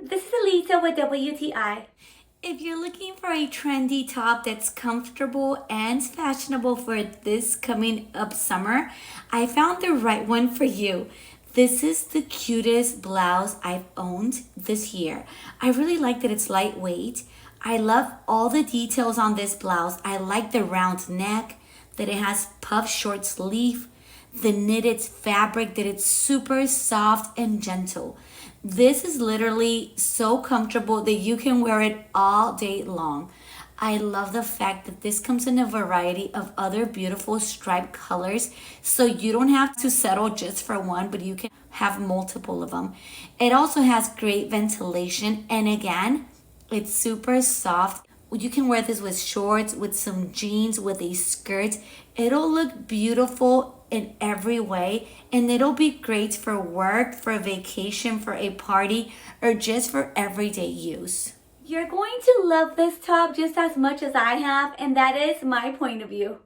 this is Elisa with WTI. If you're looking for a trendy top that's comfortable and fashionable for this coming up summer, I found the right one for you. This is the cutest blouse I've owned this year. I really like that it's lightweight. I love all the details on this blouse. I like the round neck, that it has puff short sleeve, the knitted fabric, that it's super soft and gentle. This is literally so comfortable that you can wear it all day long. I love the fact that this comes in a variety of other beautiful striped colors, so you don't have to settle just for one, but you can have multiple of them. It also has great ventilation, and again, it's super soft. You can wear this with shorts, with some jeans, with a skirt. It'll look beautiful in every way, and it'll be great for work, for a vacation, for a party, or just for everyday use. You're going to love this top just as much as I have, and that is my point of view.